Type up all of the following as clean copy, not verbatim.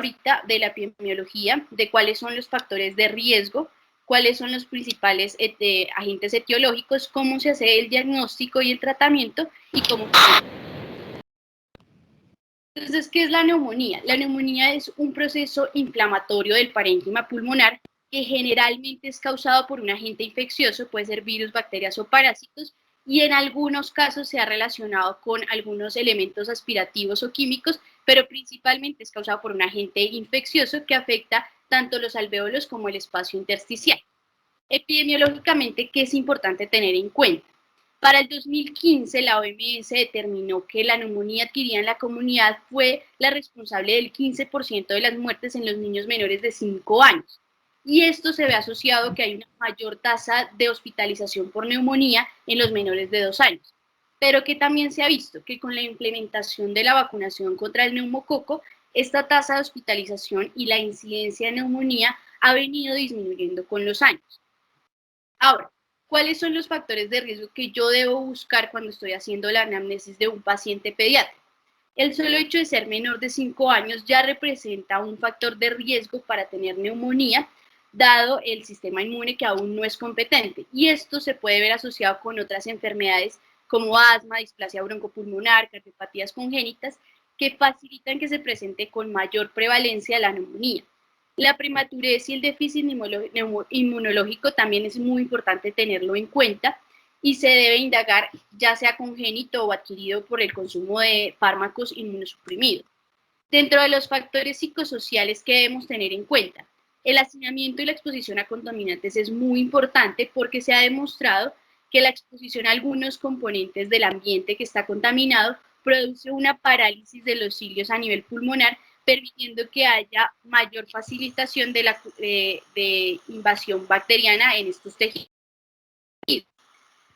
ahorita de la epidemiología, de cuáles son los factores de riesgo, cuáles son los principales agentes etiológicos, cómo se hace el diagnóstico y el tratamiento y cómo. Entonces, ¿qué es la neumonía? La neumonía es un proceso inflamatorio del parénquima pulmonar que generalmente es causado por un agente infeccioso, puede ser virus, bacterias o parásitos, y en algunos casos se ha relacionado con algunos elementos aspirativos o químicos, pero principalmente es causado por un agente infeccioso que afecta tanto los alvéolos como el espacio intersticial. Epidemiológicamente, ¿qué es importante tener en cuenta? Para el 2015, la OMS determinó que la neumonía adquirida en la comunidad fue la responsable del 15% de las muertes en los niños menores de 5 años. Y esto se ve asociado a que hay una mayor tasa de hospitalización por neumonía en los menores de 2 años. Pero que también se ha visto que con la implementación de la vacunación contra el neumococo, esta tasa de hospitalización y la incidencia de neumonía ha venido disminuyendo con los años. Ahora, ¿cuáles son los factores de riesgo que yo debo buscar cuando estoy haciendo la anamnesis de un paciente pediatra? El solo hecho de ser menor de 5 años ya representa un factor de riesgo para tener neumonía, dado el sistema inmune que aún no es competente. Y esto se puede ver asociado con otras enfermedades como asma, displasia broncopulmonar, cardiopatías congénitas, que facilitan que se presente con mayor prevalencia la neumonía. La prematurez y el déficit inmunológico también es muy importante tenerlo en cuenta y se debe indagar ya sea congénito o adquirido por el consumo de fármacos inmunosuprimidos. Dentro de los factores psicosociales que debemos tener en cuenta, el hacinamiento y la exposición a contaminantes es muy importante porque se ha demostrado que la exposición a algunos componentes del ambiente que está contaminado produce una parálisis de los cilios a nivel pulmonar, permitiendo que haya mayor facilitación de invasión bacteriana en estos tejidos.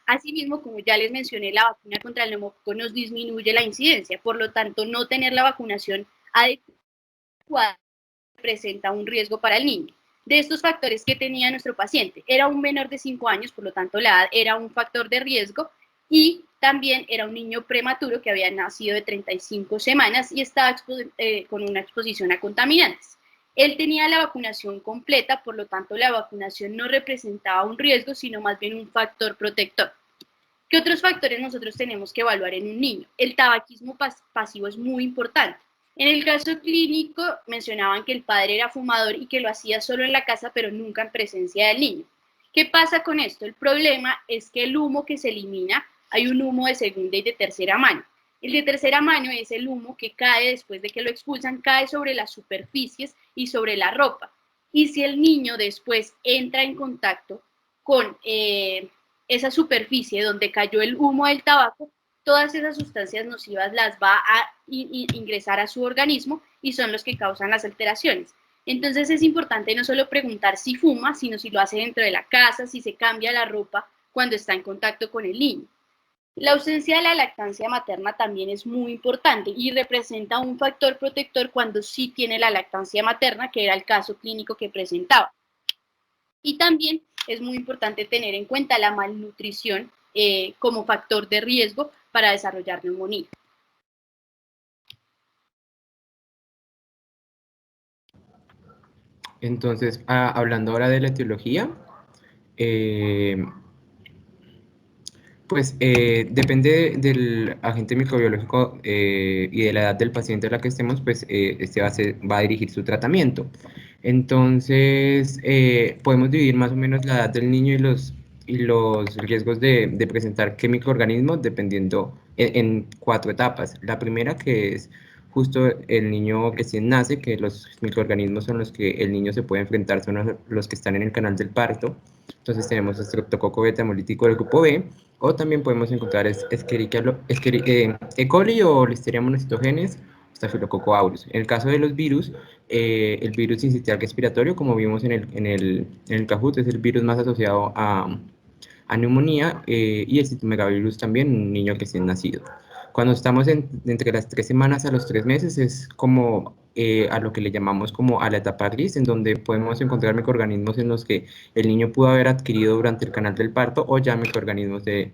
Asimismo, como ya les mencioné, la vacuna contra el neumococo nos disminuye la incidencia, por lo tanto, no tener la vacunación adecuada presenta un riesgo para el niño. De estos factores que tenía nuestro paciente, era un menor de 5 años, por lo tanto, la edad era un factor de riesgo y también era un niño prematuro que había nacido de 35 semanas y estaba con una exposición a contaminantes. Él tenía la vacunación completa, por lo tanto la vacunación no representaba un riesgo, sino más bien un factor protector. ¿Qué otros factores nosotros tenemos que evaluar en un niño? El tabaquismo pasivo es muy importante. En el caso clínico mencionaban que el padre era fumador y que lo hacía solo en la casa, pero nunca en presencia del niño. ¿Qué pasa con esto? El problema es que el humo que se elimina, hay un humo de segunda y de tercera mano. El de tercera mano es el humo que cae después de que lo expulsan, cae sobre las superficies y sobre la ropa. Y si el niño después entra en contacto con esa superficie donde cayó el humo del tabaco, todas esas sustancias nocivas las va a ingresar a su organismo y son los que causan las alteraciones. Entonces es importante no solo preguntar si fuma, sino si lo hace dentro de la casa, si se cambia la ropa cuando está en contacto con el niño. La ausencia de la lactancia materna también es muy importante y representa un factor protector cuando sí tiene la lactancia materna, que era el caso clínico que presentaba. Y también es muy importante tener en cuenta la malnutrición como factor de riesgo para desarrollar neumonía. Entonces, hablando ahora de la etiología, pues depende del agente microbiológico y de la edad del paciente a la que estemos, pues este va a dirigir su tratamiento. Entonces, podemos dividir más o menos la edad del niño y los riesgos de presentar qué microorganismos dependiendo en 4 etapas. La primera, que es justo el niño recién nace, que los microorganismos son los que el niño se puede enfrentar, son los que están en el canal del parto. Entonces tenemos Streptococo beta hemolítico del grupo B, o también podemos encontrar E. coli o Listeria monocytogenes, Staphylococcus aureus. En el caso de los virus, el virus sincitial respiratorio, como vimos en el Cajut, es el virus más asociado a neumonía, y el citomegalovirus también, un niño recién nacido. Cuando estamos entre las 3 semanas a los 3 meses es como a lo que le llamamos como a la etapa gris, en donde podemos encontrar microorganismos en los que el niño pudo haber adquirido durante el canal del parto o ya microorganismos de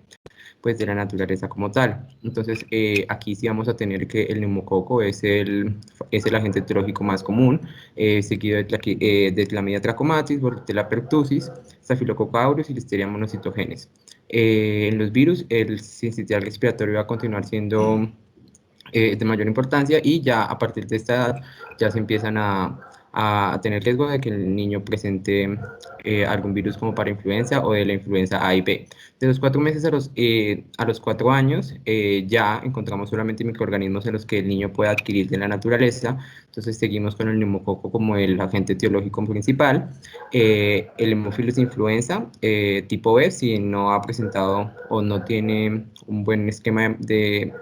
pues, de la naturaleza como tal. Entonces, aquí sí vamos a tener que el neumococo es el agente etiológico más común, seguido de Chlamydia trachomatis, Bordetella pertussis, Staphylococcus aureus y Listeria monocytogenes. En los virus, el sincitial respiratorio va a continuar siendo de mayor importancia y ya a partir de esta edad ya se empiezan a tener riesgo de que el niño presente algún virus como para influenza o de la influenza A y B. De los 4 meses a los 4 años ya encontramos solamente microorganismos en los que el niño puede adquirir de la naturaleza, entonces seguimos con el neumococo como el agente etiológico principal. El Haemophilus influenza tipo B, si no ha presentado o no tiene un buen esquema de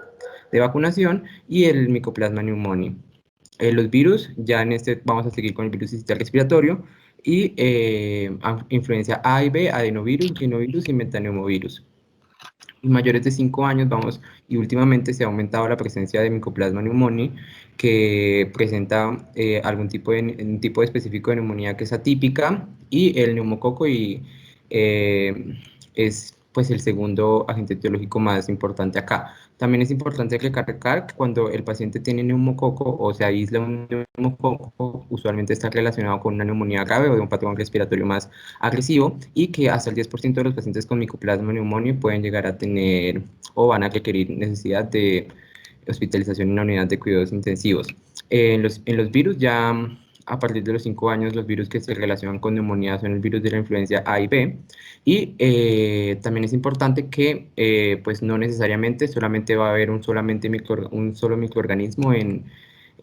vacunación, y el Mycoplasma pneumoniae. Los virus, ya en este vamos a seguir con el virus sincicial respiratorio y influencia A y B, adenovirus, rinovirus y metaneumovirus. Y mayores de 5 años vamos, y últimamente se ha aumentado la presencia de Mycoplasma pneumoniae, que presenta un tipo específico de neumonía que es atípica, y el neumococo es pues el segundo agente etiológico más importante acá. También es importante recalcar que cuando el paciente tiene neumococo o se aísla un neumococo, usualmente está relacionado con una neumonía grave o de un patrón respiratorio más agresivo, y que hasta el 10% de los pacientes con Mycoplasma pneumoniae pueden llegar a tener o van a requerir necesidad de hospitalización en una unidad de cuidados intensivos. En los virus ya a partir de los 5 años, los virus que se relacionan con neumonía son el virus de la influencia A y B, y también es importante que pues no necesariamente solamente va a haber un solo microorganismo en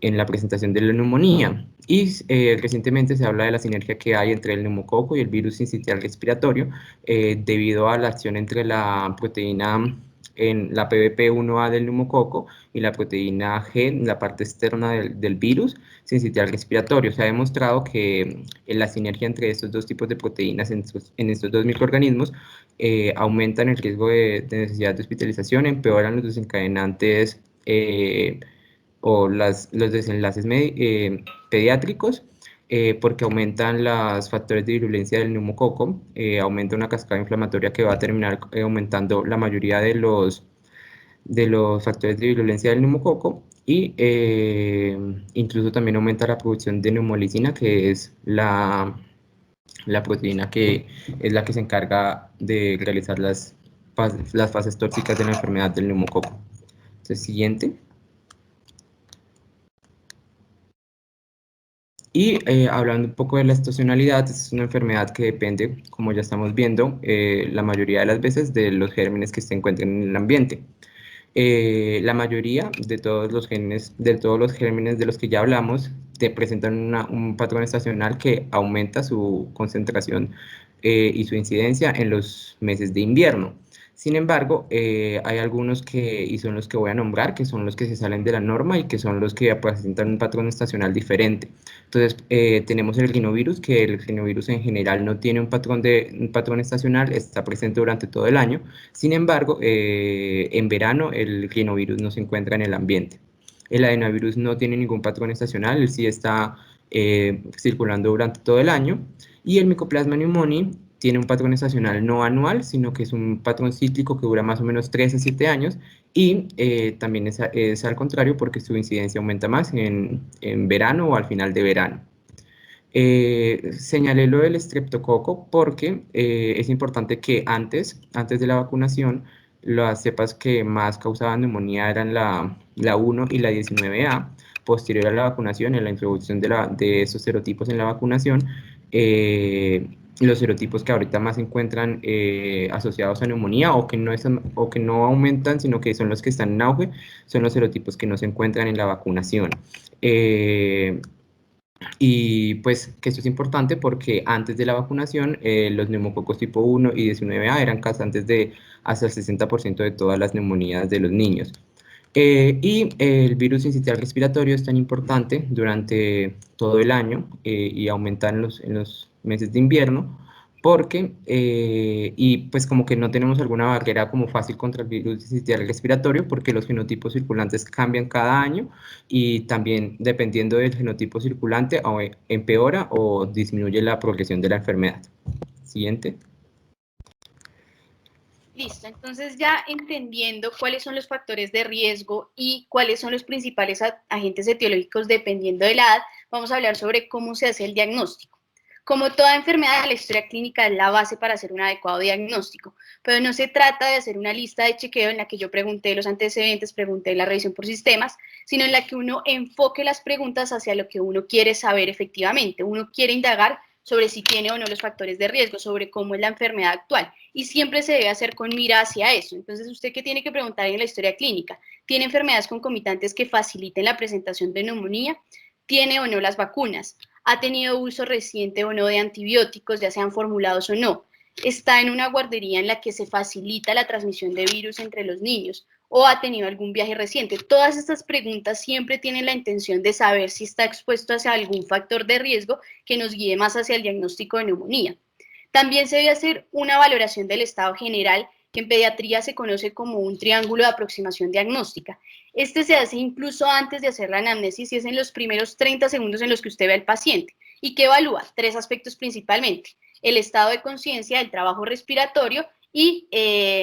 la presentación de la neumonía. Y recientemente se habla de la sinergia que hay entre el neumococo y el virus sincitial respiratorio, debido a la acción entre la proteína en la PBP1A del neumococo y la proteína G en la parte externa del virus sincitial respiratorio. Se ha demostrado que la sinergia entre estos dos tipos de proteínas en estos dos microorganismos aumentan el riesgo de necesidad de hospitalización, empeoran los desencadenantes o los desenlaces pediátricos, porque aumentan los factores de virulencia del neumococo, aumenta una cascada inflamatoria que va a terminar aumentando la mayoría de los factores de virulencia del neumococo, y incluso también aumenta la producción de neumolicina, que es la proteína que es la que se encarga de realizar las fases tóxicas de la enfermedad del neumococo. Entonces, siguiente. Y hablando un poco de la estacionalidad, es una enfermedad que depende, como ya estamos viendo, la mayoría de las veces de los gérmenes que se encuentran en el ambiente. La mayoría de todos los gérmenes de los que ya hablamos, te presentan un patrón estacional que aumenta su concentración y su incidencia en los meses de invierno. Sin embargo, hay algunos y son los que voy a nombrar, que son los que se salen de la norma y que son los que presentan un patrón estacional diferente. Entonces, tenemos el rinovirus, que el rinovirus en general no tiene un patrón estacional, está presente durante todo el año. Sin embargo, en verano el rinovirus no se encuentra en el ambiente. El adenovirus no tiene ningún patrón estacional, él sí está circulando durante todo el año. Y el Mycoplasma pneumoniae tiene un patrón estacional no anual, sino que es un patrón cíclico que dura más o menos 3 a 7 años, y también es al contrario porque su incidencia aumenta más en verano o al final de verano. Señalé lo del estreptococo porque es importante que antes de la vacunación, las cepas que más causaban neumonía eran la 1 y la 19A. Posterior a la vacunación, en la introducción de esos serotipos en la vacunación, los serotipos que ahorita más se encuentran asociados a neumonía o que no aumentan, sino que son los que están en auge, son los serotipos que no se encuentran en la vacunación. Y pues que esto es importante porque antes de la vacunación los neumococos tipo 1 y 19A eran causantes de hasta el 60% de todas las neumonías de los niños. Y el virus sincitial respiratorio es tan importante durante todo el año y aumenta en los meses de invierno porque, y pues como que no tenemos alguna barrera como fácil contra el virus sincitial respiratorio porque los genotipos circulantes cambian cada año, y también dependiendo del genotipo circulante o empeora o disminuye la progresión de la enfermedad. Siguiente. Listo, entonces ya entendiendo cuáles son los factores de riesgo y cuáles son los principales agentes etiológicos dependiendo de la edad, vamos a hablar sobre cómo se hace el diagnóstico. Como toda enfermedad, la historia clínica es la base para hacer un adecuado diagnóstico, pero no se trata de hacer una lista de chequeo en la que yo pregunté los antecedentes, pregunté la revisión por sistemas, sino en la que uno enfoque las preguntas hacia lo que uno quiere saber efectivamente. Uno quiere indagar sobre si tiene o no los factores de riesgo, sobre cómo es la enfermedad actual, y siempre se debe hacer con mira hacia eso. Entonces, ¿usted qué tiene que preguntar en la historia clínica? ¿Tiene enfermedades concomitantes que faciliten la presentación de neumonía? ¿Tiene o no las vacunas? ¿Ha tenido uso reciente o no de antibióticos, ya sean formulados o no? ¿Está en una guardería en la que se facilita la transmisión de virus entre los niños? ¿O ha tenido algún viaje reciente? Todas estas preguntas siempre tienen la intención de saber si está expuesto hacia algún factor de riesgo que nos guíe más hacia el diagnóstico de neumonía. También se debe hacer una valoración del estado general, que en pediatría se conoce como un triángulo de aproximación diagnóstica. Este se hace incluso antes de hacer la anamnesis y es en los primeros 30 segundos en los que usted ve al paciente. ¿Y qué evalúa? Tres aspectos principalmente: el estado de conciencia, el trabajo respiratorio y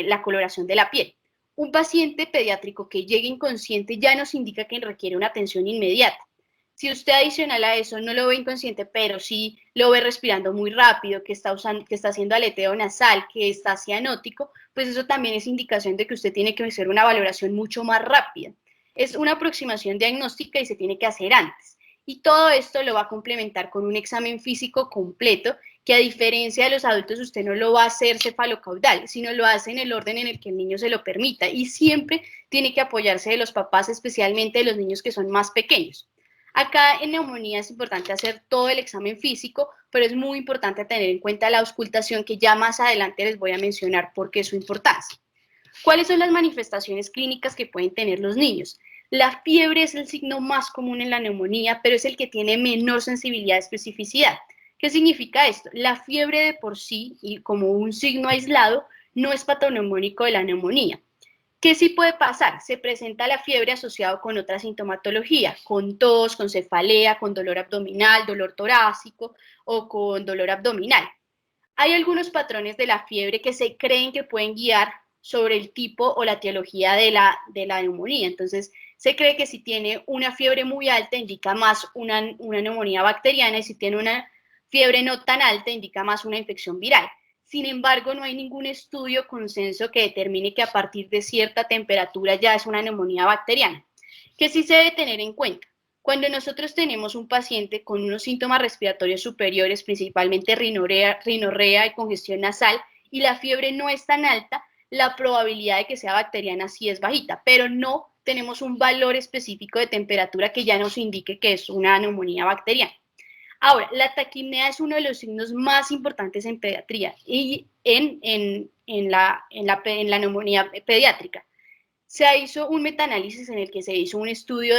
la coloración de la piel. Un paciente pediátrico que llegue inconsciente ya nos indica que requiere una atención inmediata. Si usted adicional a eso no lo ve inconsciente, pero sí lo ve respirando muy rápido, que está haciendo aleteo nasal, que está cianótico, pues eso también es indicación de que usted tiene que hacer una valoración mucho más rápida. Es una aproximación diagnóstica y se tiene que hacer antes. Y todo esto lo va a complementar con un examen físico completo, que a diferencia de los adultos usted no lo va a hacer cefalocaudal, sino lo hace en el orden en el que el niño se lo permita. Y siempre tiene que apoyarse de los papás, especialmente de los niños que son más pequeños. Acá en neumonía es importante hacer todo el examen físico, pero es muy importante tener en cuenta la auscultación, que ya más adelante les voy a mencionar por qué es su importancia. ¿Cuáles son las manifestaciones clínicas que pueden tener los niños? La fiebre es el signo más común en la neumonía, pero es el que tiene menor sensibilidad de especificidad. ¿Qué significa esto? La fiebre de por sí, y como un signo aislado, no es patoneumónico de la neumonía. ¿Qué sí puede pasar? Se presenta la fiebre asociado con otra sintomatología, con tos, con cefalea, con dolor abdominal, dolor torácico o con dolor abdominal. Hay algunos patrones de la fiebre que se creen que pueden guiar sobre el tipo o la etiología de la neumonía. Entonces, se cree que si tiene una fiebre muy alta indica más una neumonía bacteriana, y si tiene una fiebre no tan alta indica más una infección viral. Sin embargo, no hay ningún estudio consenso que determine que a partir de cierta temperatura ya es una neumonía bacteriana. ¿Qué sí se debe tener en cuenta? Cuando nosotros tenemos un paciente con unos síntomas respiratorios superiores, principalmente rinorrea y congestión nasal, y la fiebre no es tan alta, la probabilidad de que sea bacteriana sí es bajita, pero no tenemos un valor específico de temperatura que ya nos indique que es una neumonía bacteriana. Ahora, la taquipnea es uno de los signos más importantes en pediatría y en la neumonía pediátrica. Se hizo un metaanálisis en el que se hizo un estudio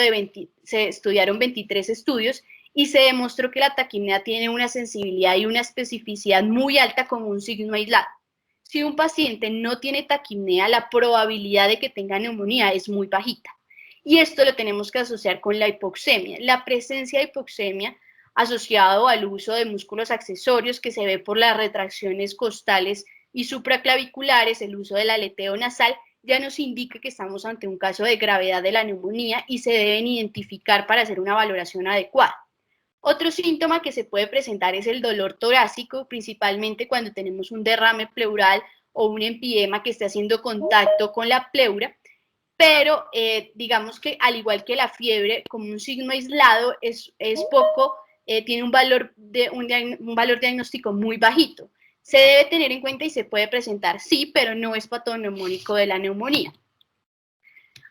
se estudiaron 23 estudios y se demostró que la taquipnea tiene una sensibilidad y una especificidad muy alta como un signo aislado. Si un paciente no tiene taquipnea, la probabilidad de que tenga neumonía es muy bajita. Y esto lo tenemos que asociar con la hipoxemia. La presencia de hipoxemia asociado al uso de músculos accesorios, que se ve por las retracciones costales y supraclaviculares, el uso del aleteo nasal, ya nos indica que estamos ante un caso de gravedad de la neumonía y se deben identificar para hacer una valoración adecuada. Otro síntoma que se puede presentar es el dolor torácico, principalmente cuando tenemos un derrame pleural o un empiema que esté haciendo contacto con la pleura, pero digamos que al igual que la fiebre, como un signo aislado, tiene un valor diagnóstico muy bajito. Se debe tener en cuenta y se puede presentar, sí, pero no es patoneumónico de la neumonía.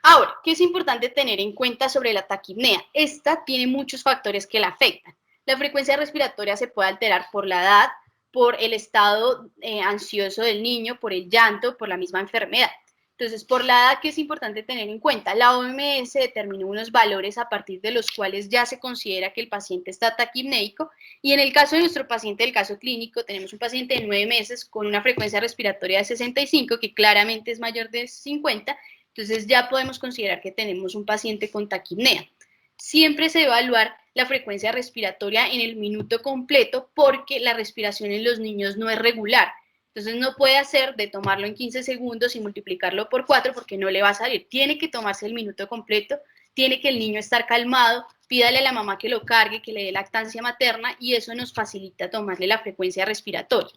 Ahora, ¿qué es importante tener en cuenta sobre la taquipnea? Esta tiene muchos factores que la afectan. La frecuencia respiratoria se puede alterar por la edad, por el estado ansioso del niño, por el llanto, por la misma enfermedad. Entonces, por la edad, ¿qué es importante tener en cuenta? La OMS determinó unos valores a partir de los cuales ya se considera que el paciente está taquipnéico, y en el caso de nuestro paciente, el caso clínico, tenemos un paciente de 9 meses con una frecuencia respiratoria de 65, que claramente es mayor de 50, entonces ya podemos considerar que tenemos un paciente con taquipnea. Siempre se debe evaluar la frecuencia respiratoria en el minuto completo porque la respiración en los niños no es regular. Entonces no puede hacer de tomarlo en 15 segundos y multiplicarlo por 4 porque no le va a salir. Tiene que tomarse el minuto completo, tiene que el niño estar calmado, pídale a la mamá que lo cargue, que le dé lactancia materna y eso nos facilita tomarle la frecuencia respiratoria.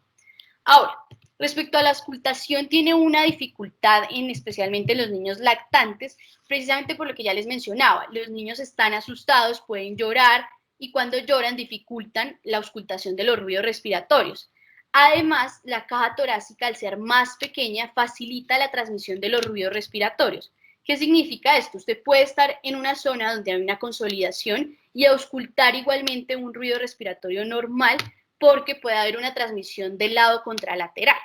Ahora, respecto a la auscultación, tiene una dificultad especialmente en los niños lactantes, precisamente por lo que ya les mencionaba. Los niños están asustados, pueden llorar y cuando lloran dificultan la auscultación de los ruidos respiratorios. Además, la caja torácica, al ser más pequeña, facilita la transmisión de los ruidos respiratorios. ¿Qué significa esto? Usted puede estar en una zona donde hay una consolidación y auscultar igualmente un ruido respiratorio normal porque puede haber una transmisión del lado contralateral.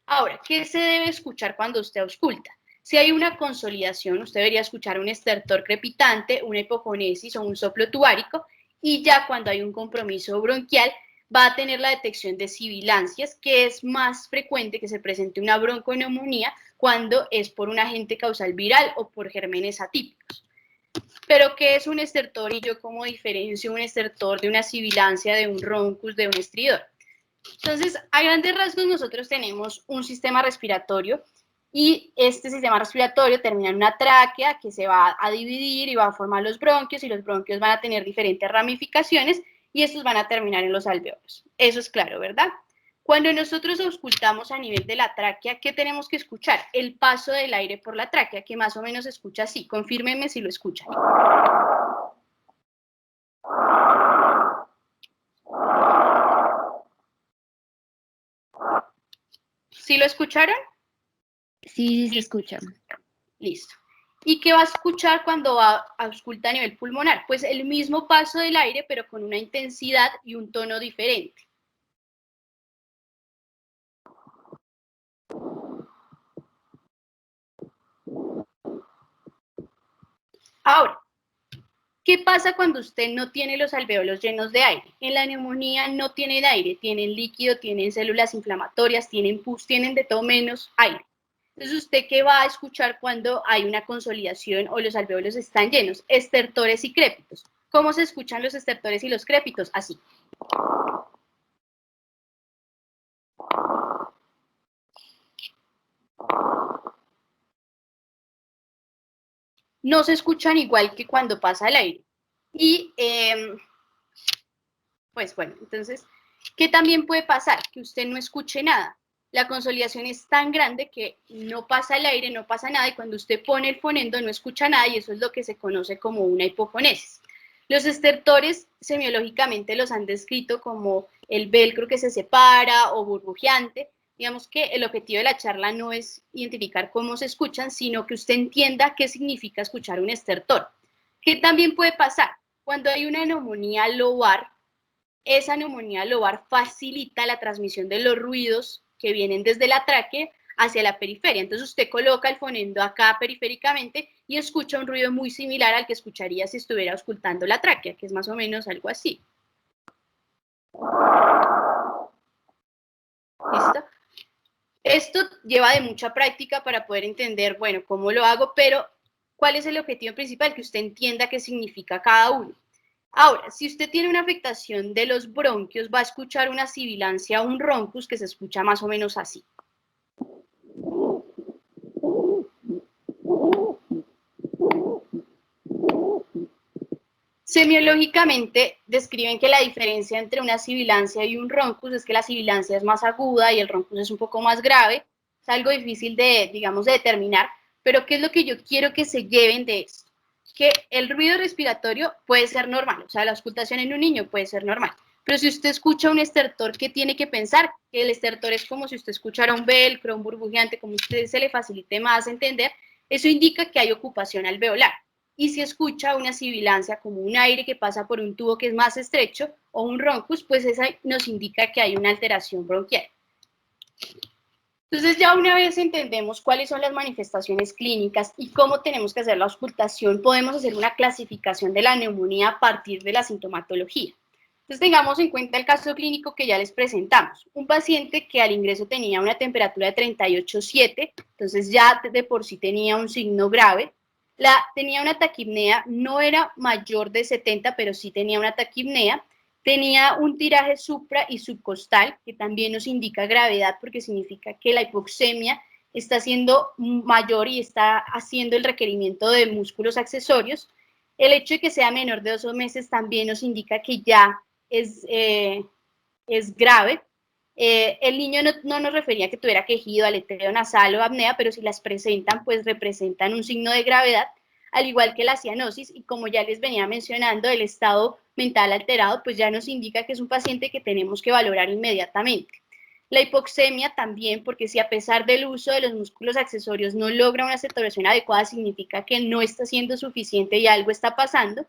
Ahora, ¿qué se debe escuchar cuando usted ausculta? Si hay una consolidación, usted debería escuchar un estertor crepitante, una hipofonesis o un soplo tubárico, y ya cuando hay un compromiso bronquial, va a tener la detección de sibilancias, que es más frecuente que se presente una bronconeumonía cuando es por un agente causal viral o por gérmenes atípicos. Pero, ¿qué es un estertor y yo cómo diferencio un estertor de una sibilancia, de un roncus, de un estridor? Entonces, a grandes rasgos nosotros tenemos un sistema respiratorio y este sistema respiratorio termina en una tráquea que se va a dividir y va a formar los bronquios y los bronquios van a tener diferentes ramificaciones y estos van a terminar en los alveolos. Eso es claro, ¿verdad? Cuando nosotros auscultamos a nivel de la tráquea, ¿qué tenemos que escuchar? El paso del aire por la tráquea, que más o menos se escucha así. Confírmenme si lo escuchan. ¿Sí lo escucharon? Sí, se escucha. Listo. ¿Y qué va a escuchar cuando ausculta a nivel pulmonar? Pues el mismo paso del aire, pero con una intensidad y un tono diferente. Ahora, ¿qué pasa cuando usted no tiene los alveolos llenos de aire? En la neumonía no tienen aire, tienen líquido, tienen células inflamatorias, tienen pus, tienen de todo menos aire. Entonces, ¿usted qué va a escuchar cuando hay una consolidación o los alveolos están llenos? Estertores y crépitos. ¿Cómo se escuchan los estertores y los crépitos? Así. No se escuchan igual que cuando pasa el aire. Y, pues bueno, entonces, ¿qué también puede pasar? Que usted no escuche nada. La consolidación es tan grande que no pasa el aire, no pasa nada, y cuando usted pone el fonendo no escucha nada, y eso es lo que se conoce como una hipofonesis. Los estertores semiológicamente los han descrito como el velcro que se separa o burbujeante. Digamos que el objetivo de la charla no es identificar cómo se escuchan, sino que usted entienda qué significa escuchar un estertor. ¿Qué también puede pasar? Cuando hay una neumonía lobar, esa neumonía lobar facilita la transmisión de los ruidos que vienen desde la tráquea hacia la periferia. Entonces usted coloca el fonendo acá periféricamente y escucha un ruido muy similar al que escucharía si estuviera auscultando la tráquea, que es más o menos algo así. ¿Listo? Esto lleva de mucha práctica para poder entender, bueno, cómo lo hago, pero ¿cuál es el objetivo principal? Que usted entienda qué significa cada uno. Ahora, si usted tiene una afectación de los bronquios, va a escuchar una sibilancia, un roncus, que se escucha más o menos así. Semiológicamente describen que la diferencia entre una sibilancia y un roncus es que la sibilancia es más aguda y el roncus es un poco más grave. Es algo difícil de, digamos, de determinar, pero ¿qué es lo que yo quiero que se lleven de esto? Que el ruido respiratorio puede ser normal, o sea, la auscultación en un niño puede ser normal, pero si usted escucha un estertor, ¿qué tiene que pensar? Que el estertor es como si usted escuchara un velcro, un burbujeante, como a usted se le facilite más entender, eso indica que hay ocupación alveolar. Y si escucha una sibilancia como un aire que pasa por un tubo que es más estrecho o un roncus, pues eso nos indica que hay una alteración bronquial. Entonces ya una vez entendemos cuáles son las manifestaciones clínicas y cómo tenemos que hacer la auscultación, podemos hacer una clasificación de la neumonía a partir de la sintomatología. Entonces tengamos en cuenta el caso clínico que ya les presentamos. Un paciente que al ingreso tenía una temperatura de 38,7, entonces ya de por sí tenía un signo grave. Tenía una taquipnea, no era mayor de 70, pero sí tenía una taquipnea, Tenía un tiraje supra y subcostal, que también nos indica gravedad porque significa que la hipoxemia está siendo mayor y está haciendo el requerimiento de músculos accesorios. El hecho de que sea menor de 2 meses también nos indica que ya es grave. El niño no nos refería a que tuviera quejido, aleteo nasal o apnea, pero si las presentan, pues representan un signo de gravedad, al igual que la cianosis, y como ya les venía mencionando, el estado mental alterado, pues ya nos indica que es un paciente que tenemos que valorar inmediatamente. La hipoxemia también, porque si a pesar del uso de los músculos accesorios no logra una saturación adecuada, significa que no está siendo suficiente y algo está pasando.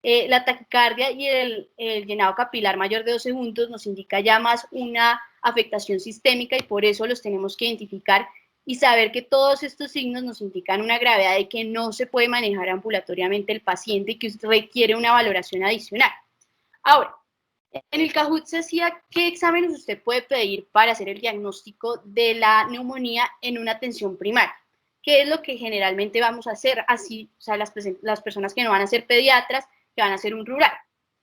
La taquicardia y el llenado capilar mayor de 2 segundos nos indica ya más una afectación sistémica y por eso los tenemos que identificar y saber que todos estos signos nos indican una gravedad de que no se puede manejar ambulatoriamente el paciente y que requiere una valoración adicional. Ahora, en el Kahoot se hacía qué exámenes usted puede pedir para hacer el diagnóstico de la neumonía en una atención primaria. ¿Qué es lo que generalmente vamos a hacer? Así, o sea, las personas que no van a ser pediatras, que van a ser un rural.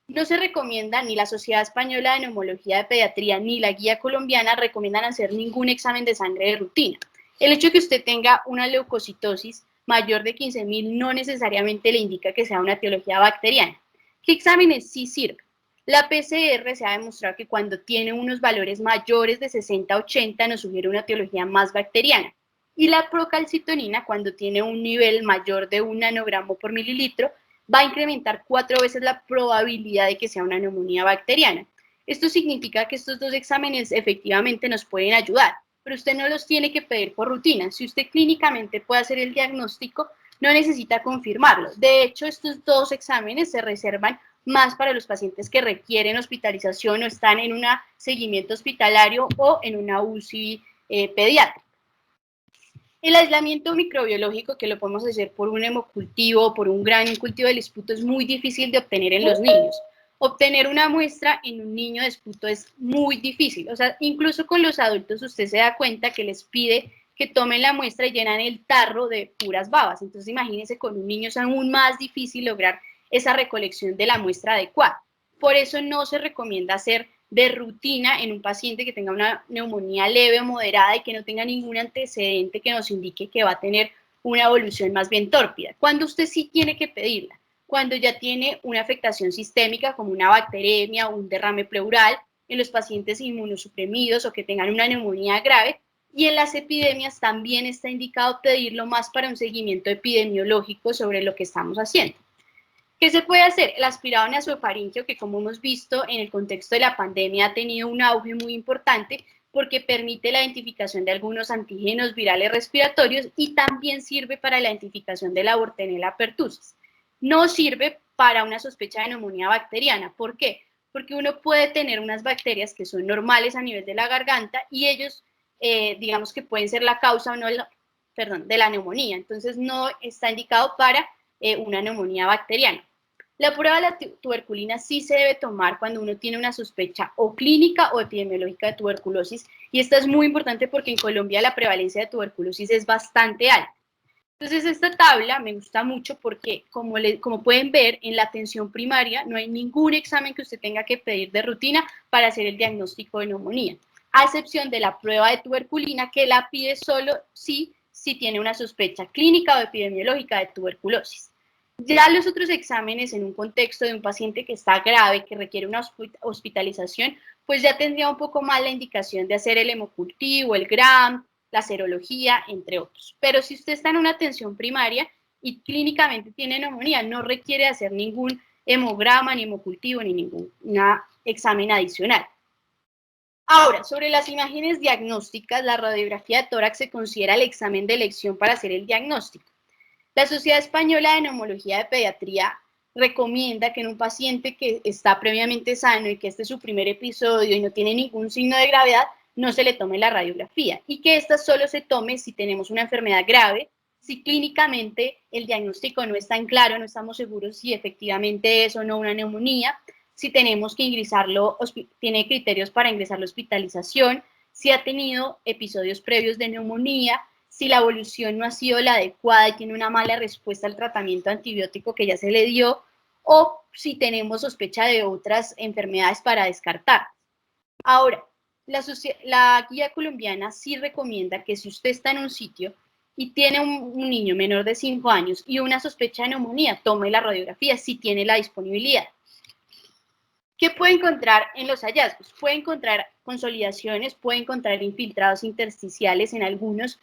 No se recomienda, ni la Sociedad Española de Neumología de Pediatría, ni la Guía Colombiana recomiendan hacer ningún examen de sangre de rutina. El hecho de que usted tenga una leucocitosis mayor de 15.000 no necesariamente le indica que sea una etiología bacteriana. ¿Qué exámenes sí sirven? La PCR se ha demostrado que cuando tiene unos valores mayores de 60-80 nos sugiere una etiología más bacteriana. Y la procalcitonina, cuando tiene un nivel mayor de 1 nanogramo por mililitro, va a incrementar 4 veces la probabilidad de que sea una neumonía bacteriana. Esto significa que estos dos exámenes efectivamente nos pueden ayudar, pero usted no los tiene que pedir por rutina. Si usted clínicamente puede hacer el diagnóstico, no necesita confirmarlo. De hecho, estos dos exámenes se reservan más para los pacientes que requieren hospitalización o están en un seguimiento hospitalario o en una UCI pediátrica. El aislamiento microbiológico, que lo podemos hacer por un hemocultivo, por un gran cultivo del esputo, es muy difícil de obtener en los niños. Obtener una muestra en un niño de esputo es muy difícil. O sea, incluso con los adultos usted se da cuenta que les pide que tomen la muestra y llenan el tarro de puras babas. Entonces, imagínense, con un niño es aún más difícil lograr esa recolección de la muestra adecuada. Por eso no se recomienda hacer de rutina en un paciente que tenga una neumonía leve o moderada y que no tenga ningún antecedente que nos indique que va a tener una evolución más bien tórpida. Cuando usted sí tiene que pedirla, cuando ya tiene una afectación sistémica como una bacteremia o un derrame pleural, en los pacientes inmunosuprimidos o que tengan una neumonía grave, y en las epidemias también está indicado pedirlo más para un seguimiento epidemiológico sobre lo que estamos haciendo. ¿Qué se puede hacer? El aspirado nasofaríngeo, que como hemos visto en el contexto de la pandemia ha tenido un auge muy importante porque permite la identificación de algunos antígenos virales respiratorios y también sirve para la identificación de la Bortenella pertussis. No sirve para una sospecha de neumonía bacteriana. ¿Por qué? Porque uno puede tener unas bacterias que son normales a nivel de la garganta y ellos, digamos que pueden ser la causa o no, de la neumonía. Entonces no está indicado para una neumonía bacteriana. La prueba de la tuberculina sí se debe tomar cuando uno tiene una sospecha o clínica o epidemiológica de tuberculosis, y esta es muy importante porque en Colombia la prevalencia de tuberculosis es bastante alta. Entonces esta tabla me gusta mucho porque como pueden ver en la atención primaria no hay ningún examen que usted tenga que pedir de rutina para hacer el diagnóstico de neumonía, a excepción de la prueba de tuberculina que la pide solo si tiene una sospecha clínica o epidemiológica de tuberculosis. Ya los otros exámenes en un contexto de un paciente que está grave, que requiere una hospitalización, pues ya tendría un poco más la indicación de hacer el hemocultivo, el GRAM, la serología, entre otros. Pero si usted está en una atención primaria y clínicamente tiene neumonía, no requiere hacer ningún hemograma, ni hemocultivo, ni ningún examen adicional. Ahora, sobre las imágenes diagnósticas, la radiografía de tórax se considera el examen de elección para hacer el diagnóstico. La Sociedad Española de Neumología de Pediatría recomienda que en un paciente que está previamente sano y que este es su primer episodio y no tiene ningún signo de gravedad, no se le tome la radiografía y que esta solo se tome si tenemos una enfermedad grave, si clínicamente el diagnóstico no está en claro, no estamos seguros si efectivamente es o no una neumonía, si tenemos que ingresarlo, tiene criterios para ingresar la hospitalización, si ha tenido episodios previos de neumonía, si la evolución no ha sido la adecuada y tiene una mala respuesta al tratamiento antibiótico que ya se le dio, o si tenemos sospecha de otras enfermedades para descartar. Ahora, la guía colombiana sí recomienda que si usted está en un sitio y tiene un niño menor de 5 años y una sospecha de neumonía, tome la radiografía si tiene la disponibilidad. ¿Qué puede encontrar en los hallazgos? Puede encontrar consolidaciones, puede encontrar infiltrados intersticiales en algunos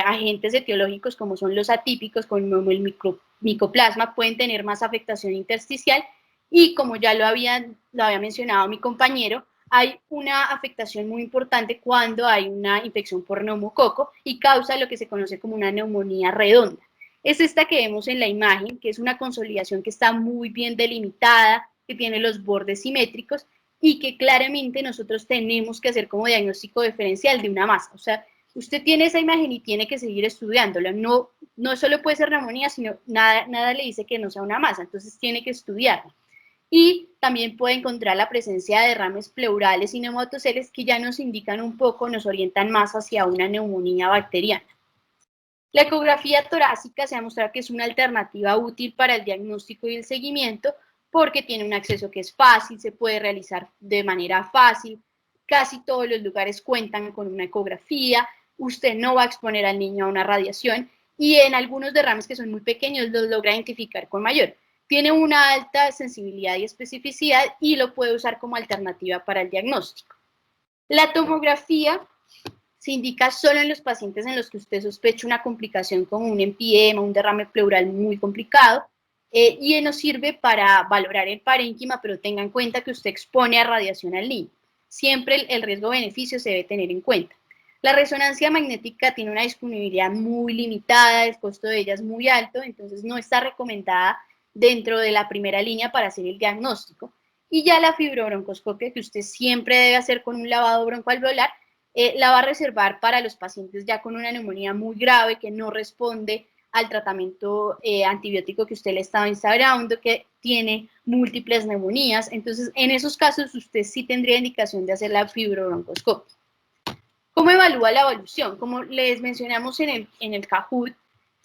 agentes etiológicos como son los atípicos, como el micoplasma, pueden tener más afectación intersticial y como ya lo había mencionado mi compañero, hay una afectación muy importante cuando hay una infección por neumococo y causa lo que se conoce como una neumonía redonda. Es esta que vemos en la imagen, que es una consolidación que está muy bien delimitada, que tiene los bordes simétricos y que claramente nosotros tenemos que hacer como diagnóstico diferencial de una masa. O sea, usted tiene esa imagen y tiene que seguir estudiándola. No solo puede ser neumonía, sino nada le dice que no sea una masa, entonces tiene que estudiarla. Y también puede encontrar la presencia de derrames pleurales y neumatoceles que ya nos indican un poco, nos orientan más hacia una neumonía bacteriana. La ecografía torácica se ha mostrado que es una alternativa útil para el diagnóstico y el seguimiento porque tiene un acceso que es fácil, se puede realizar de manera fácil, casi todos los lugares cuentan con una ecografía, usted no va a exponer al niño a una radiación y en algunos derrames que son muy pequeños los logra identificar con mayor. Tiene una alta sensibilidad y especificidad y lo puede usar como alternativa para el diagnóstico. La tomografía se indica solo en los pacientes en los que usted sospecha una complicación como un empiema, un derrame pleural muy complicado, y nos sirve para valorar el parénquima, pero tenga en cuenta que usted expone a radiación al niño. Siempre el riesgo-beneficio se debe tener en cuenta. La resonancia magnética tiene una disponibilidad muy limitada, el costo de ella es muy alto, entonces no está recomendada dentro de la primera línea para hacer el diagnóstico. Y ya la fibrobroncoscopia, que usted siempre debe hacer con un lavado broncoalveolar, la va a reservar para los pacientes ya con una neumonía muy grave que no responde al tratamiento antibiótico que usted le estaba instaurando, que tiene múltiples neumonías. Entonces, en esos casos, usted sí tendría indicación de hacer la fibrobroncoscopia. ¿Cómo evalúa la evolución? Como les mencionamos en el Kahoot,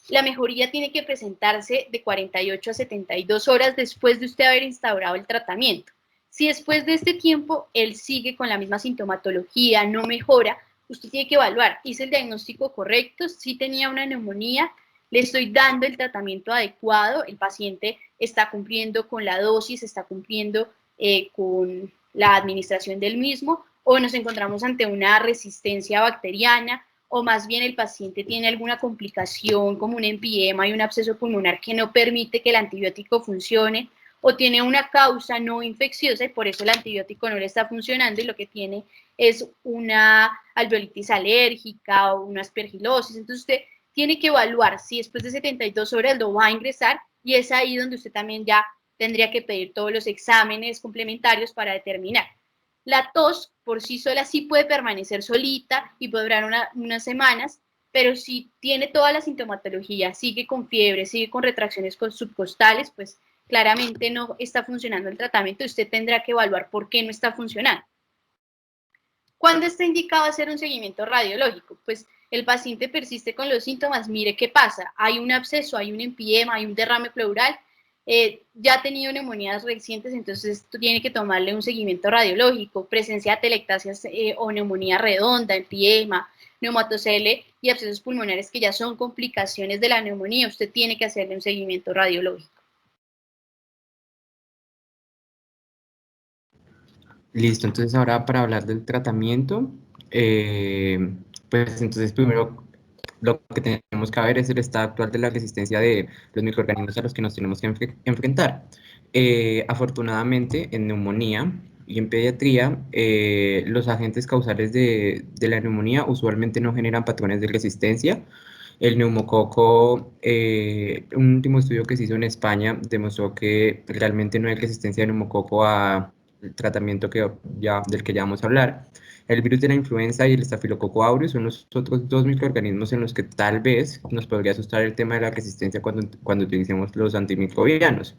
la mejoría tiene que presentarse de 48 a 72 horas después de usted haber instaurado el tratamiento. Si después de este tiempo él sigue con la misma sintomatología, no mejora, usted tiene que evaluar, ¿hice el diagnóstico correcto? Si tenía una neumonía, le estoy dando el tratamiento adecuado, el paciente está cumpliendo con la dosis, está cumpliendo con la administración del mismo, o nos encontramos ante una resistencia bacteriana, o más bien el paciente tiene alguna complicación como un empiema y un absceso pulmonar que no permite que el antibiótico funcione, o tiene una causa no infecciosa y por eso el antibiótico no le está funcionando y lo que tiene es una alveolitis alérgica o una aspergilosis. Entonces usted tiene que evaluar si después de 72 horas lo va a ingresar y es ahí donde usted también ya tendría que pedir todos los exámenes complementarios para determinar. La tos por sí sola sí puede permanecer solita y puede durar unas semanas, pero si tiene toda la sintomatología, sigue con fiebre, sigue con retracciones subcostales, pues claramente no está funcionando el tratamiento y usted tendrá que evaluar por qué no está funcionando. ¿Cuándo está indicado hacer un seguimiento radiológico? Pues el paciente persiste con los síntomas, mire qué pasa, hay un absceso, hay un empiema, hay un derrame pleural, ya ha tenido neumonías recientes, entonces tiene que tomarle un seguimiento radiológico, presencia de atelectasias o neumonía redonda, empiema, neumatocele y abscesos pulmonares que ya son complicaciones de la neumonía, usted tiene que hacerle un seguimiento radiológico. Listo, entonces ahora para hablar del tratamiento, pues entonces primero lo que tenemos que ver es el estado actual de la resistencia de los microorganismos a los que nos tenemos que enfrentar. Afortunadamente, en neumonía y en pediatría, los agentes causales de la neumonía usualmente no generan patrones de resistencia. El neumococo, un último estudio que se hizo en España demostró que realmente no hay resistencia de neumococo a el tratamiento del que ya vamos a hablar. El virus de la influenza y el estafilococo aureus son los otros dos microorganismos en los que tal vez nos podría asustar el tema de la resistencia cuando utilicemos los antimicrobianos.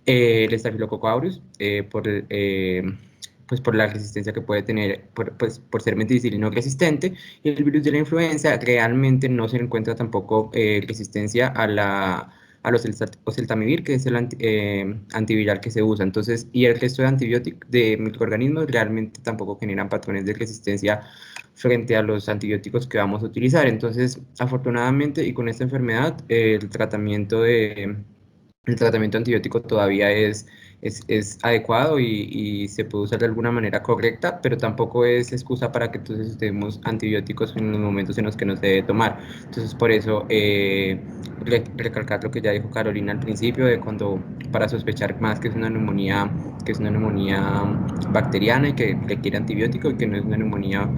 El estafilococo aureus, pues por la resistencia que puede tener, por ser meticilino resistente, y el virus de la influenza realmente no se encuentra tampoco resistencia a la oseltamivir, que es el antiviral que se usa. Entonces, y el resto de antibióticos, de microorganismos, realmente tampoco generan patrones de resistencia frente a los antibióticos que vamos a utilizar. Entonces, afortunadamente, y con esta enfermedad, el tratamiento antibiótico todavía es adecuado y se puede usar de alguna manera correcta, pero tampoco es excusa para que entonces usemos antibióticos en los momentos en los que no se debe tomar. Entonces, por eso, recalcar lo que ya dijo Carolina al principio, de cuando, para sospechar más que es una neumonía bacteriana y que requiere antibiótico, y que no es una neumonía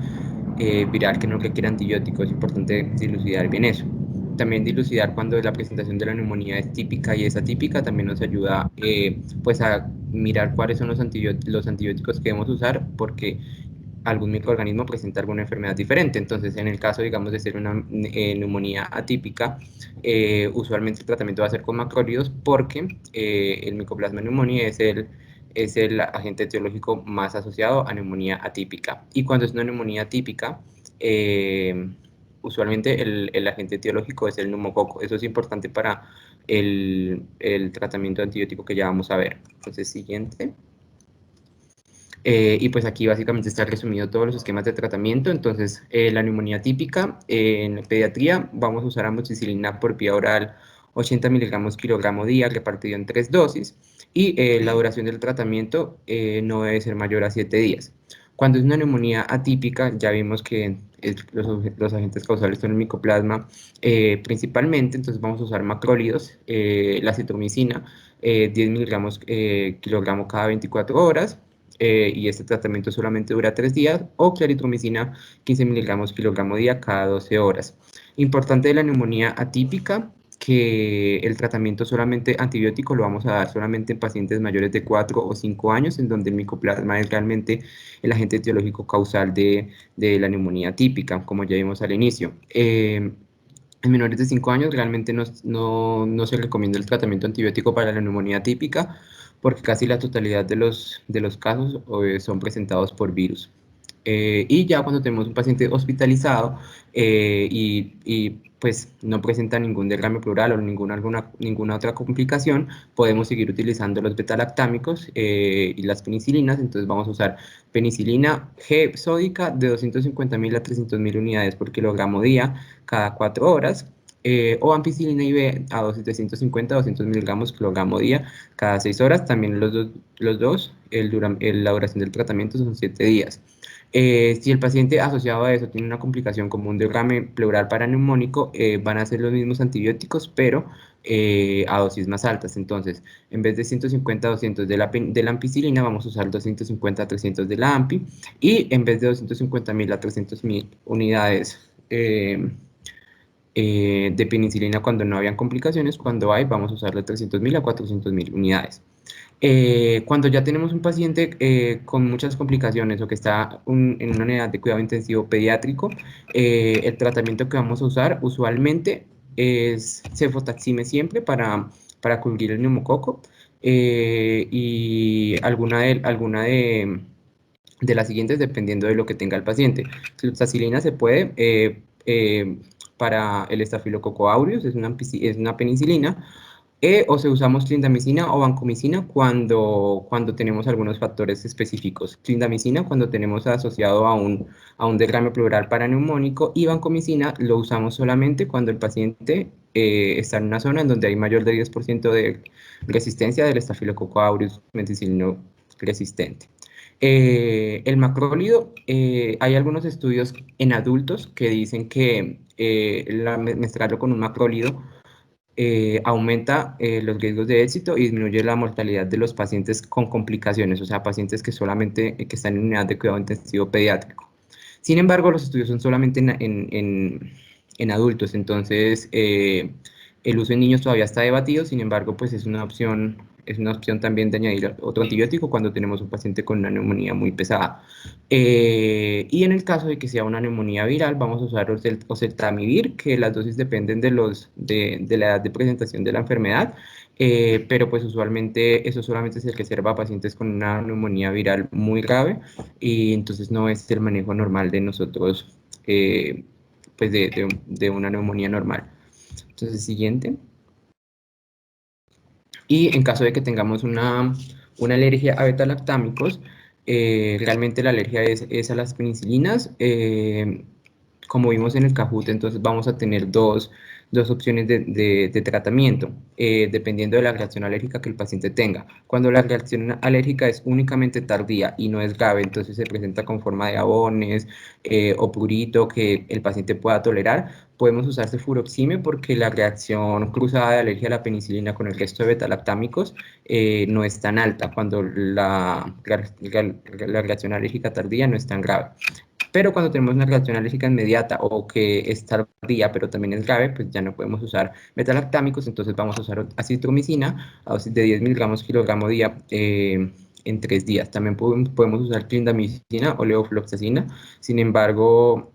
viral que no requiere antibióticos. Es importante dilucidar bien eso. También dilucidar cuando la presentación de la neumonía es típica y es atípica, también nos ayuda pues a mirar cuáles son los antibióticos que debemos usar, porque algún microorganismo presenta alguna enfermedad diferente. Entonces, en el caso, digamos, de ser una neumonía atípica, usualmente el tratamiento va a ser con macrólidos, porque el Mycoplasma pneumoniae es el agente etiológico más asociado a neumonía atípica. Y cuando es una neumonía atípica, usualmente el agente etiológico es el neumococo. Eso es importante para el tratamiento antibiótico que ya vamos a ver. Entonces, siguiente. Y pues aquí básicamente está resumido todos los esquemas de tratamiento. Entonces, la neumonía típica, en pediatría vamos a usar amoxicilina por vía oral 80 miligramos kilogramo día, repartido en 3 dosis, y la duración del tratamiento no debe ser mayor a 7 días. Cuando es una neumonía atípica, ya vimos que los agentes causales son el micoplasma principalmente. Entonces vamos a usar macrólidos, la citromicina, 10 miligramos kilogramo cada 24 horas, y este tratamiento solamente dura 3 días, o claritromicina 15 miligramos kilogramo día cada 12 horas. Importante de la neumonía atípica, que el tratamiento solamente antibiótico lo vamos a dar solamente en pacientes mayores de 4 o 5 años, en donde el micoplasma es realmente el agente etiológico causal de la neumonía típica, como ya vimos al inicio. En menores de 5 años realmente no se recomienda el tratamiento antibiótico para la neumonía típica, porque casi la totalidad de los casos son presentados por virus. Y ya cuando tenemos un paciente hospitalizado pues no presenta ningún derrame pleural o ninguna otra complicación, podemos seguir utilizando los betalactámicos y las penicilinas. Entonces vamos a usar penicilina G sódica de 250.000 a 300.000 unidades por kilogramo día cada 4 horas, o ampicilina IV a dosis de 150 a 200 miligramos kilogramo día cada 6 horas. También los dos la duración del tratamiento son 7 días. Si el paciente asociado a eso tiene una complicación como un derrame pleural paraneumónico, van a ser los mismos antibióticos, pero a dosis más altas. Entonces, en vez de 150 a 200 de la ampicilina, vamos a usar 250 a 300 de la ampi, y en vez de 250.000 a 300.000 unidades de penicilina cuando no habían complicaciones, cuando hay, vamos a usar de 300.000 a 400.000 unidades. Cuando ya tenemos un paciente con muchas complicaciones, o que está en una unidad de cuidado intensivo pediátrico, el tratamiento que vamos a usar usualmente es cefotaxime siempre para cubrir el neumococo, y alguna de las siguientes, dependiendo de lo que tenga el paciente. Fluxacilina se puede para el estafilococo aureus, es una penicilina, o se usamos clindamicina o vancomicina cuando tenemos algunos factores específicos. Clindamicina cuando tenemos asociado a un derrame pleural paraneumónico, y vancomicina lo usamos solamente cuando el paciente está en una zona en donde hay mayor de 10% de resistencia del estafilococo aureus meticilino resistente. El macrólido, hay algunos estudios en adultos que dicen que mezclarlo con un macrólido aumenta los riesgos de éxito y disminuye la mortalidad de los pacientes con complicaciones, o sea, pacientes que solamente que están en unidad de cuidado intensivo pediátrico. Sin embargo, los estudios son solamente en adultos. Entonces el uso en niños todavía está debatido. Sin embargo, pues es una opción también de añadir otro antibiótico cuando tenemos un paciente con una neumonía muy pesada. Y en el caso de que sea una neumonía viral, vamos a usar oseltamivir, que las dosis dependen de la edad de presentación de la enfermedad, pero pues usualmente eso solamente se reserva a pacientes con una neumonía viral muy grave, y entonces no es el manejo normal de nosotros, pues de una neumonía normal. Entonces, siguiente. Y en caso de que tengamos una alergia a beta-lactámicos, realmente la alergia es a las penicilinas. Como vimos en el Kahoot, entonces vamos a tener dos opciones de tratamiento, dependiendo de la reacción alérgica que el paciente tenga. Cuando la reacción alérgica es únicamente tardía y no es grave, entonces se presenta con forma de abones o prurito que el paciente pueda tolerar, podemos usar cefuroxime porque la reacción cruzada de alergia a la penicilina con el resto de betalactámicos no es tan alta cuando la reacción alérgica tardía no es tan grave. Pero cuando tenemos una reacción alérgica inmediata o que es tardía, pero también es grave, pues ya no podemos usar betalactámicos, entonces vamos a usar acitromicina a dosis de 10 miligramos kilogramo día en 3 días. También podemos usar clindamicina o levofloxacina. Sin embargo,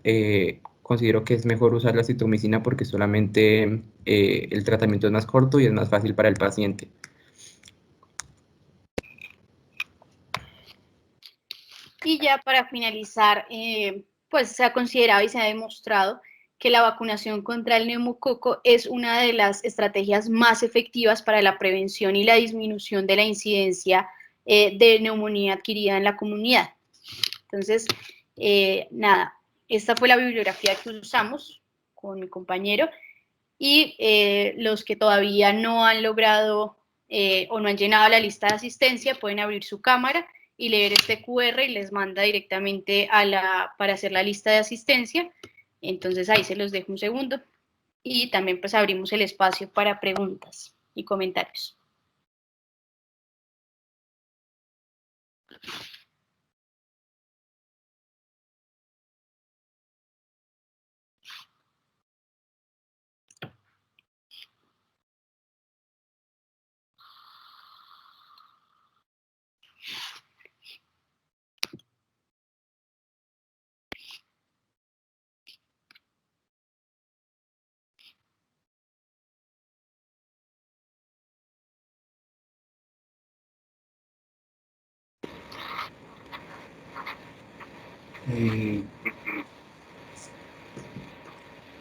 considero que es mejor usar la acitromicina porque solamente el tratamiento es más corto y es más fácil para el paciente. Y ya para finalizar, pues se ha considerado y se ha demostrado que la vacunación contra el neumococo es una de las estrategias más efectivas para la prevención y la disminución de la incidencia de neumonía adquirida en la comunidad. Entonces, nada, esta fue la bibliografía que usamos con mi compañero y los que todavía no han logrado o no han llenado la lista de asistencia pueden abrir su cámara y leer este QR y les manda directamente para hacer la lista de asistencia. Entonces ahí se los dejo un segundo y también pues abrimos el espacio para preguntas y comentarios.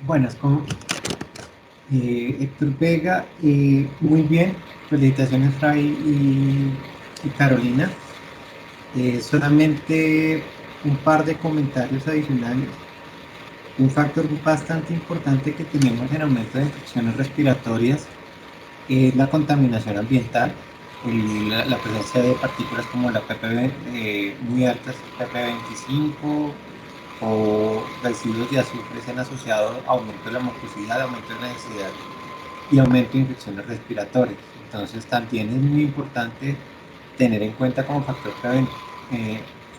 Buenas, como Héctor Vega, muy bien, felicitaciones Fray y Carolina. Solamente un par de comentarios adicionales. Un factor bastante importante que tenemos en aumento de infecciones respiratorias es la contaminación ambiental, la presencia de partículas como la ppb muy altas, pp25, o residuos de azufre han asociado a aumento de la mucosidad, aumento de la densidad y aumento de infecciones respiratorias. Entonces también es muy importante tener en cuenta como factor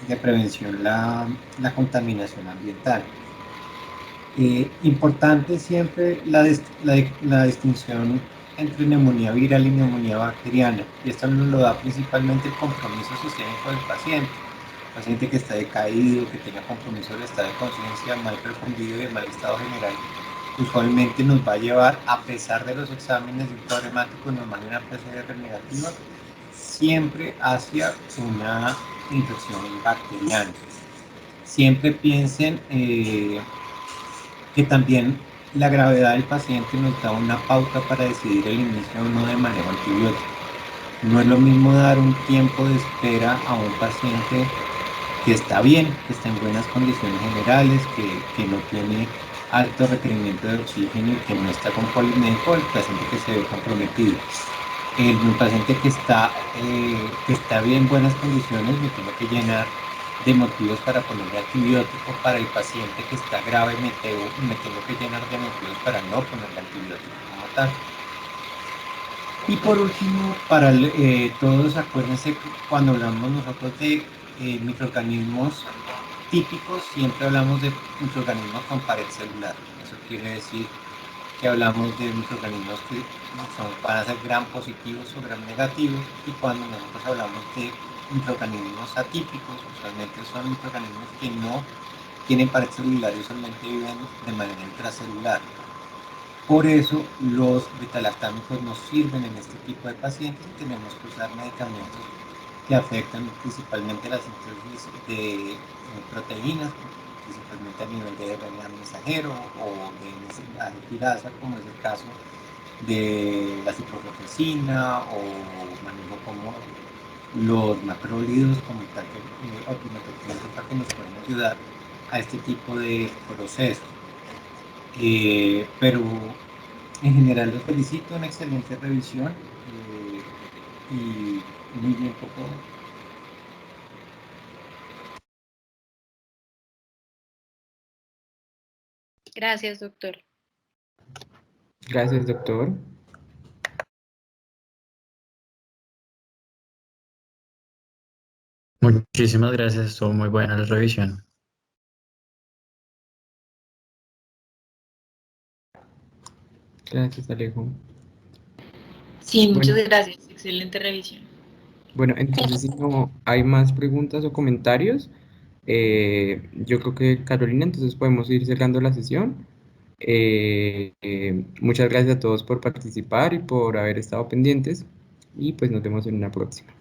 de prevención la contaminación ambiental. Importante siempre la distinción entre neumonía viral y neumonía bacteriana, y esto nos lo da principalmente el compromiso sistémico del paciente que está decaído, que tenga compromiso del estado de conciencia, mal perfundido y de mal estado general, usualmente nos va a llevar, a pesar de los exámenes de un problemático normal y una PCR negativa, siempre hacia una infección bacteriana. Siempre piensen que también la gravedad del paciente nos da una pauta para decidir el inicio o no de manejo antibiótico. No es lo mismo dar un tiempo de espera a un paciente que está bien, que está en buenas condiciones generales, que no tiene alto requerimiento de oxígeno y que no está con polimédico, el paciente que se ve comprometido. El paciente que está bien en buenas condiciones, me tengo que llenar de motivos para ponerle antibiótico. Para el paciente que está grave, me tengo que llenar de motivos para no ponerle antibiótico como tal. Y por último, para todos, acuérdense que cuando hablamos nosotros de microorganismos típicos, siempre hablamos de microorganismos con pared celular. Eso quiere decir que hablamos de microorganismos que van a ser gram positivos o gram negativos, y cuando nosotros hablamos de microorganismos atípicos, usualmente son microorganismos que no tienen pared celular y usualmente viven de manera intracelular. Por eso los betalactámicos nos sirven en este tipo de pacientes y tenemos que usar medicamentos que afectan principalmente la síntesis de proteínas, principalmente a nivel de RNA mensajero o de mensaje pirasa, como es el caso de la ciprofloxacina o manejo como los macrólidos como tal que nos pueden ayudar a este tipo de procesos. Pero en general los felicito, una excelente revisión y muy bien por todo. Gracias, doctor. Gracias, doctor. Muchísimas gracias, estuvo muy buena la revisión. Gracias, Alejo. Sí, muchas Bueno, gracias. Excelente revisión. bueno, entonces si no hay más preguntas o comentarios, yo creo que Carolina, entonces podemos ir cerrando la sesión. Muchas gracias a todos por participar y por haber estado pendientes y pues nos vemos en una próxima.